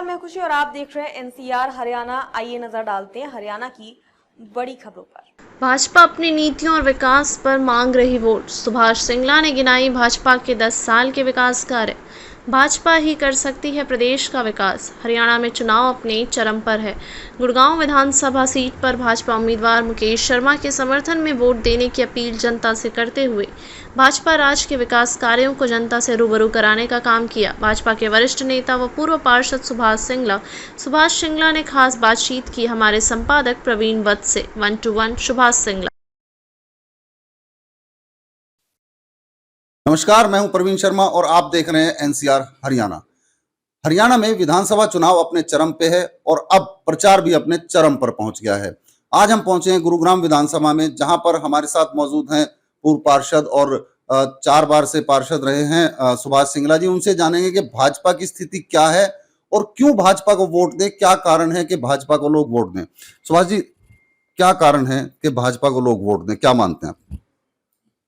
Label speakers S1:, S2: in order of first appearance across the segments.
S1: मैं खुशी और आप देख रहे हैं एनसीआर हरियाणा। आइए नजर डालते हैं हरियाणा की बड़ी खबरों पर।
S2: भाजपा अपनी नीतियों और विकास पर मांग रही वोट। सुभाष सिंगला ने गिनाई भाजपा के 10 साल के विकास कार्य। भाजपा ही कर सकती है प्रदेश का विकास। हरियाणा में चुनाव अपने चरम पर है। गुड़गांव विधानसभा सीट पर भाजपा उम्मीदवार मुकेश शर्मा के समर्थन में वोट देने की अपील जनता से करते हुए भाजपा राज्य के विकास कार्यों को जनता से रूबरू कराने का काम किया। भाजपा के वरिष्ठ नेता व पूर्व पार्षद सुभाष सिंगला ने खास बातचीत की हमारे संपादक प्रवीण वत्स से। 1-1 सुभाष सिंगला।
S3: नमस्कार, मैं हूं प्रवीण शर्मा और आप देख रहे हैं एनसीआर हरियाणा। हरियाणा में विधानसभा चुनाव अपने चरम पे है और अब प्रचार भी अपने चरम पर पहुंच गया है। आज हम पहुंचे हैं गुरुग्राम विधानसभा में, जहां पर हमारे साथ मौजूद हैं पूर्व पार्षद और 4 बार से पार्षद रहे हैं सुभाष सिंगला जी। उनसे जानेंगे कि भाजपा की स्थिति क्या है और क्यों भाजपा को वोट दें, क्या कारण है कि भाजपा को लोग वोट दें। सुभाष जी, क्या कारण है कि भाजपा को लोग वोट दें, क्या मानते हैं आप?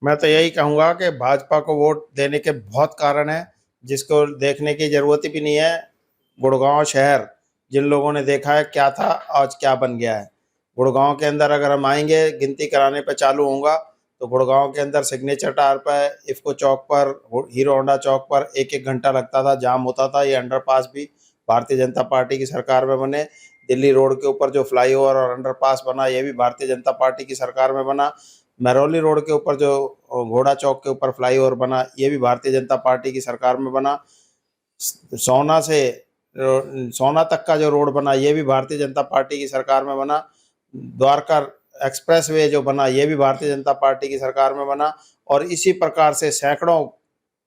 S4: मैं तो यही कहूँगा कि भाजपा को वोट देने के बहुत कारण हैं, जिसको देखने की ज़रूरत भी नहीं है। गुड़गांव शहर जिन लोगों ने देखा है क्या था, आज क्या बन गया है। गुड़गांव के अंदर अगर हम आएंगे, गिनती कराने पर चालू होगा तो गुड़गांव के अंदर सिग्नेचर टावर पर, इफ़को चौक पर, हीरो होंडा चौक पर 1-1 घंटा लगता था, जाम होता था। ये अंडरपास भी भारतीय जनता पार्टी की सरकार में बने। दिल्ली रोड के ऊपर जो फ्लाईओवर और अंडरपास बना, ये भी भारतीय जनता पार्टी की सरकार में बना। महरौली रोड के ऊपर जो घोड़ा चौक के ऊपर फ्लाईओवर बना, ये भी भारतीय जनता पार्टी की सरकार में बना। सोना तक का जो रोड बना, ये भी भारतीय जनता पार्टी की सरकार में बना। द्वारका एक्सप्रेसवे जो बना, ये भी भारतीय जनता पार्टी की सरकार में बना। और इसी प्रकार से सैकड़ों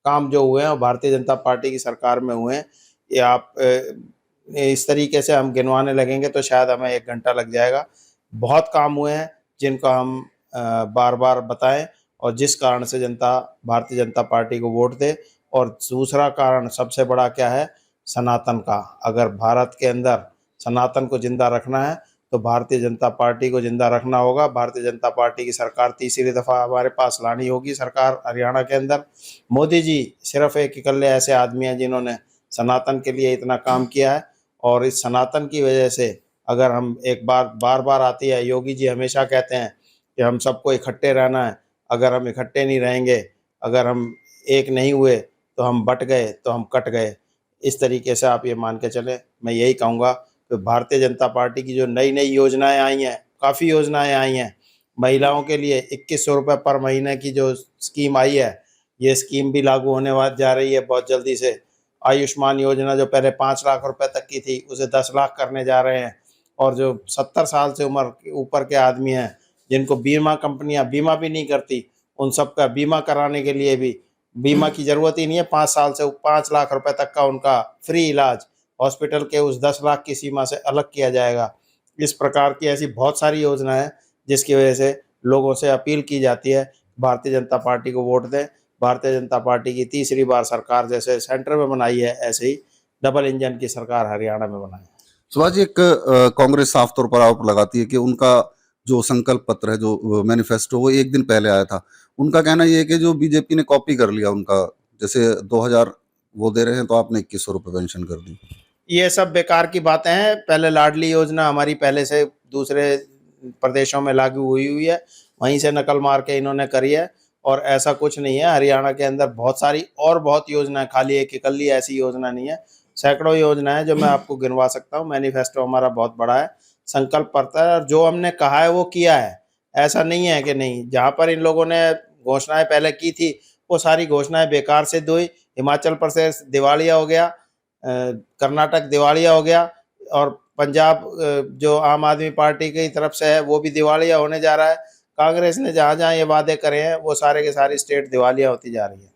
S4: काम जो हुए हैं वो भारतीय जनता पार्टी की सरकार में हुए हैं। ये आप इस तरीके से हम गिनवाने लगेंगे तो शायद हमें 1 घंटा लग जाएगा। बहुत काम हुए हैं जिनको हम बार बार बताएं और जिस कारण से जनता भारतीय जनता पार्टी को वोट दे। और दूसरा कारण सबसे बड़ा क्या है, सनातन का। अगर भारत के अंदर सनातन को जिंदा रखना है तो भारतीय जनता पार्टी को जिंदा रखना होगा। भारतीय जनता पार्टी की सरकार तीसरी दफ़ा हमारे पास लानी होगी सरकार हरियाणा के अंदर। मोदी जी सिर्फ एक इकल्ले ऐसे आदमी हैं जिन्होंने सनातन के लिए इतना काम किया है। और इस सनातन की वजह से अगर हम बार बार आती है, योगी जी हमेशा कहते हैं कि हम सबको इकट्ठे रहना है। अगर हम इकट्ठे नहीं रहेंगे, अगर हम एक नहीं हुए तो हम बट गए, तो हम कट गए। इस तरीके से आप ये मान के चलें। मैं यही कहूँगा कि भारतीय जनता पार्टी की जो नई नई योजनाएं आई हैं, काफ़ी योजनाएं आई हैं। महिलाओं के लिए 2100 रुपये पर महीने की जो स्कीम आई है, ये स्कीम भी लागू होने जा रही है बहुत जल्दी से। आयुष्मान योजना जो पहले 5 लाख रुपए तक की थी, उसे 10 लाख करने जा रहे हैं। और जो 70 साल से उम्र ऊपर के आदमी हैं, जिनको बीमा कंपनियां बीमा भी नहीं करती, उन सब का बीमा कराने के लिए भी बीमा की ज़रूरत ही नहीं है। 5 साल से 5 लाख रुपए तक का उनका फ्री इलाज हॉस्पिटल के उस 10 लाख की सीमा से अलग किया जाएगा। इस प्रकार की ऐसी बहुत सारी योजनाएं हैं जिसकी वजह से लोगों से अपील की जाती है भारतीय जनता पार्टी को वोट दें। भारतीय जनता पार्टी की तीसरी बार सरकार जैसे सेंटर में बनाई है, ऐसे ही डबल इंजन की सरकार हरियाणा में बनाई है।
S3: सुभाष जी, एक कांग्रेस साफ तौर पर आरोप लगाती है कि उनका जो संकल्प पत्र है, जो मैनिफेस्टो, वो 1 दिन पहले आया था। उनका कहना ये है कि जो बीजेपी ने कॉपी कर लिया उनका, जैसे 2000 वो दे रहे हैं तो आपने 2100 रुपये पेंशन कर दी।
S4: ये सब बेकार की बातें हैं। पहले लाडली योजना हमारी पहले से दूसरे प्रदेशों में लागू हुई है, वहीं से नकल मार के इन्होंने करी है। और ऐसा कुछ नहीं है, हरियाणा के अंदर बहुत सारी और बहुत योजनाएं, खाली एक इकल्ली ऐसी योजना नहीं है, सैकड़ों योजनाएं जो मैं आपको गिनवा सकता हूँ। मैनिफेस्टो हमारा बहुत बड़ा है, संकल्प पत्र है, और जो हमने कहा है वो किया है। ऐसा नहीं है कि नहीं। जहाँ पर इन लोगों ने घोषणाएं पहले की थी, वो सारी घोषणाएं बेकार सिद्ध हुई। हिमाचल प्रदेश दिवालिया हो गया, कर्नाटक दिवालिया हो गया, और पंजाब जो आम आदमी पार्टी की तरफ से है वो भी दिवालिया होने जा रहा है। कांग्रेस ने जहाँ जहाँ ये वादे करे हैं वो सारे के सारे स्टेट दिवालिया होती जा रही है।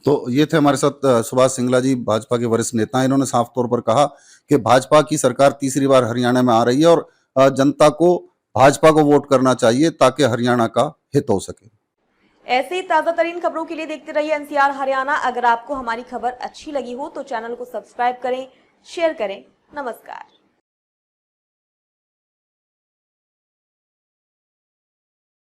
S3: तो ये थे हमारे साथ सुभाष सिंगला जी, भाजपा के वरिष्ठ नेता। इन्होंने साफ तौर पर कहा कि भाजपा की सरकार तीसरी बार हरियाणा में आ रही है और जनता को भाजपा को वोट करना चाहिए ताकि हरियाणा का हित हो सके।
S1: ऐसे ही ताजा तरीन खबरों के लिए देखते रहिए एनसीआर हरियाणा। अगर आपको हमारी खबर अच्छी लगी हो तो चैनल को सब्सक्राइब करें, शेयर करें। नमस्कार।